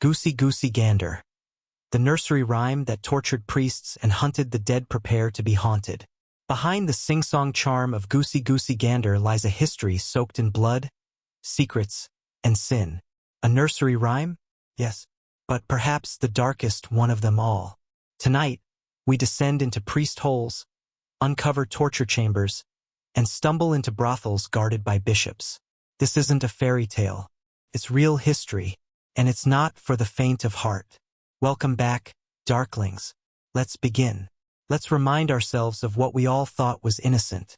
Goosey Gander. The nursery rhyme that tortured priests and hunted the dead prepare to be haunted. Behind the sing-song charm of Goosey Gander lies a history soaked in blood, secrets, and sin. A nursery rhyme? Yes, but perhaps the darkest one of them all. Tonight, we descend into priest holes, uncover torture chambers, and stumble into brothels guarded by bishops. This isn't a fairy tale. It's real history, and it's not for the faint of heart. Welcome back, Darklings. Let's begin. Let's remind ourselves of what we all thought was innocent.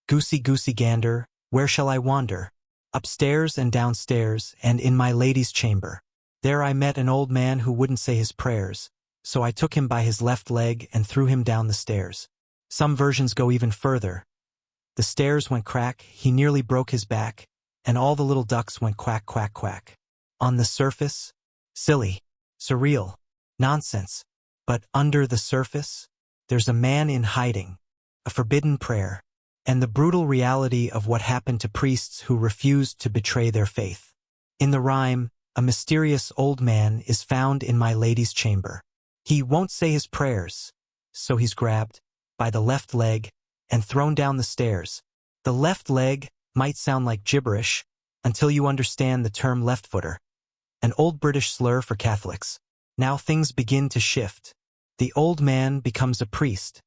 Goosey Gander, where shall I wander? Upstairs and downstairs, and in my lady's chamber. There I met an old man who wouldn't say his prayers, so I took him by his left leg and threw him down the stairs. Some versions go even further. The stairs went crack, he nearly broke his back, and all the little ducks went quack, quack, quack. On the surface, silly, surreal, nonsense. But under the surface, there's a man in hiding, a forbidden prayer, and the brutal reality of what happened to priests who refused to betray their faith. In the rhyme, a mysterious old man is found in my lady's chamber. He won't say his prayers, so he's grabbed by the left leg and thrown down the stairs. The left leg might sound like gibberish until you understand the term left-footer, an old British slur for Catholics. Now things begin to shift. The old man becomes a priest,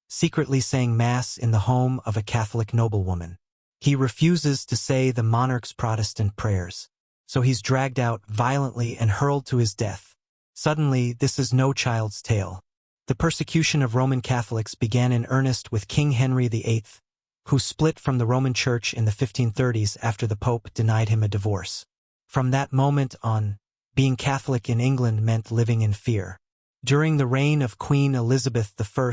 secretly saying Mass in the home of a Catholic noblewoman. He refuses to say the monarch's Protestant prayers, so he's dragged out violently and hurled to his death. Suddenly, this is no child's tale. The persecution of Roman Catholics began in earnest with King Henry VIII, who split from the Roman Church in the 1530s after the Pope denied him a divorce. From that moment on, being Catholic in England meant living in fear. During the reign of Queen Elizabeth I,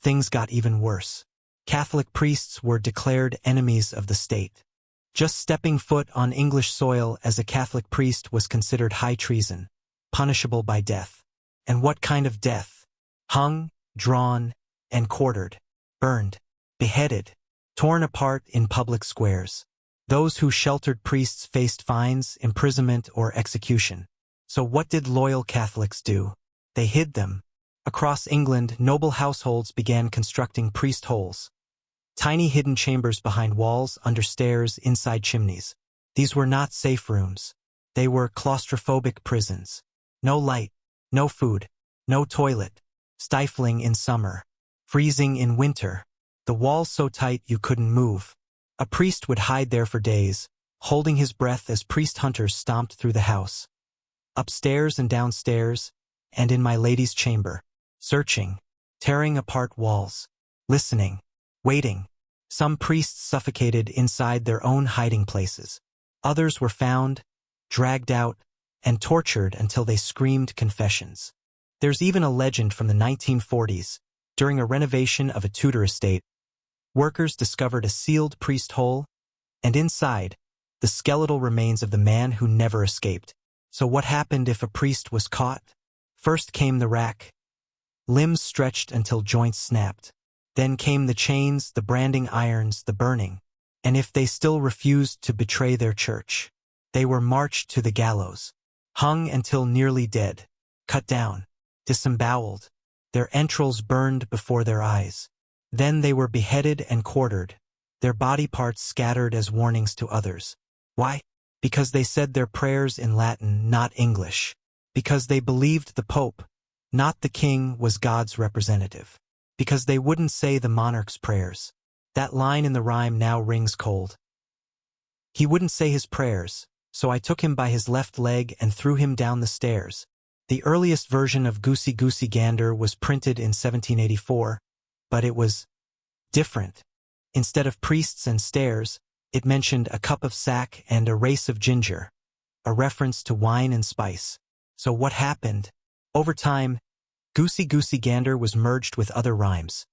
things got even worse. Catholic priests were declared enemies of the state. Just stepping foot on English soil as a Catholic priest was considered high treason, punishable by death. And what kind of death? Hung, drawn, and quartered, burned, beheaded, torn apart in public squares. Those who sheltered priests faced fines, imprisonment, or execution. So what did loyal Catholics do? They hid them. Across England, noble households began constructing priest holes. Tiny hidden chambers behind walls, under stairs, inside chimneys. These were not safe rooms. They were claustrophobic prisons. No light, no food, no toilet. Stifling in summer. Freezing in winter. The walls so tight you couldn't move. A priest would hide there for days, holding his breath as priest hunters stomped through the house. Upstairs and downstairs, and in my lady's chamber. Searching, tearing apart walls, listening, waiting. Some priests suffocated inside their own hiding places. Others were found, dragged out, and tortured until they screamed confessions. There's even a legend from the 1940s. During a renovation of a Tudor estate, workers discovered a sealed priest hole, and inside, the skeletal remains of the man who never escaped. So what happened if a priest was caught? First came the rack, limbs stretched until joints snapped. Then came the chains, the branding irons, the burning. And if they still refused to betray their church, they were marched to the gallows, hung until nearly dead, cut down, disemboweled, their entrails burned before their eyes. Then they were beheaded and quartered, their body parts scattered as warnings to others. Why? Because they said their prayers in Latin, not English. Because they believed the Pope, not the king, was God's representative. Because they wouldn't say the monarch's prayers. That line in the rhyme now rings cold. He wouldn't say his prayers, so I took him by his left leg and threw him down the stairs. The earliest version of Goosey Gander was printed in 1784, but it was different. Instead of priests and stairs, it mentioned a cup of sack and a race of ginger, a reference to wine and spice. So what happened? Over time, Goosey Gander was merged with other rhymes.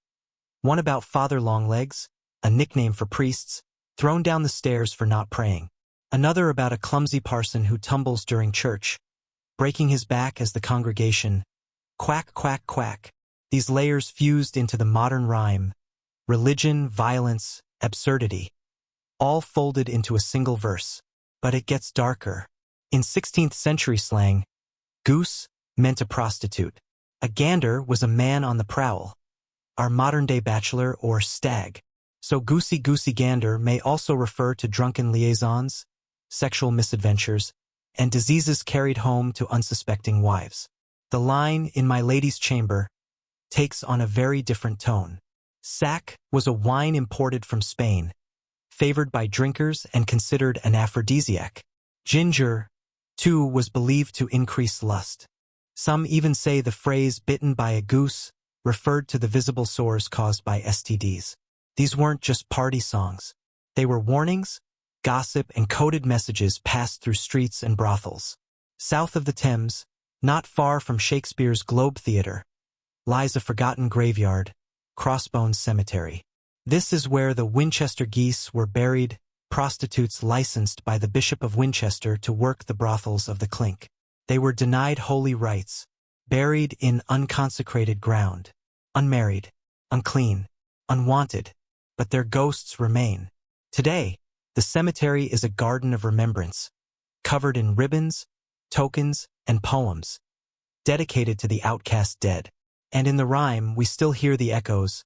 One about Father Longlegs, a nickname for priests, thrown down the stairs for not praying. Another about a clumsy parson who tumbles during church, breaking his back as the congregation. Quack, quack, quack. These layers fused into the modern rhyme. Religion, violence, absurdity. All folded into a single verse. But it gets darker. In 16th century slang, goose meant a prostitute. A gander was a man on the prowl, our modern-day bachelor or stag. So Goosey Gander may also refer to drunken liaisons, sexual misadventures, and diseases carried home to unsuspecting wives. The line, "in my lady's chamber," takes on a very different tone. Sack was a wine imported from Spain, favored by drinkers and considered an aphrodisiac. Ginger, too, was believed to increase lust. Some even say the phrase "bitten by a goose" referred to the visible sores caused by STDs. These weren't just party songs. They were warnings, gossip, and coded messages passed through streets and brothels. South of the Thames, not far from Shakespeare's Globe Theatre, lies a forgotten graveyard, Crossbones Cemetery. This is where the Winchester geese were buried, prostitutes licensed by the Bishop of Winchester to work the brothels of the Clink. They were denied holy rites, buried in unconsecrated ground, unmarried, unclean, unwanted, but their ghosts remain. Today, the cemetery is a garden of remembrance, covered in ribbons, tokens, and poems, dedicated to the outcast dead. And in the rhyme, we still hear the echoes.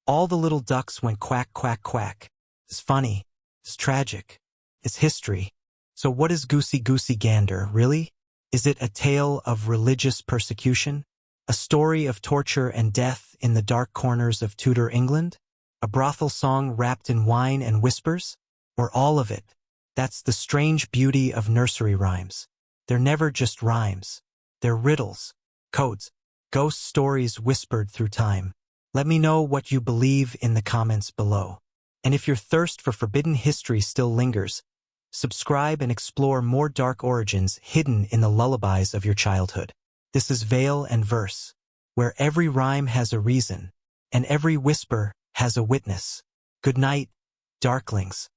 All the little ducks went quack, quack, quack. It's funny. It's tragic. It's history. So what is Goosey Gander, really? Is it a tale of religious persecution? A story of torture and death in the dark corners of Tudor England? A brothel song wrapped in wine and whispers? Or all of it? That's the strange beauty of nursery rhymes. They're never just rhymes. They're riddles, codes, ghost stories whispered through time. Let me know what you believe in the comments below. And if your thirst for forbidden history still lingers, subscribe and explore more dark origins hidden in the lullabies of your childhood. This is Veil and Verse, where every rhyme has a reason, and every whisper has a witness. Good night, darklings.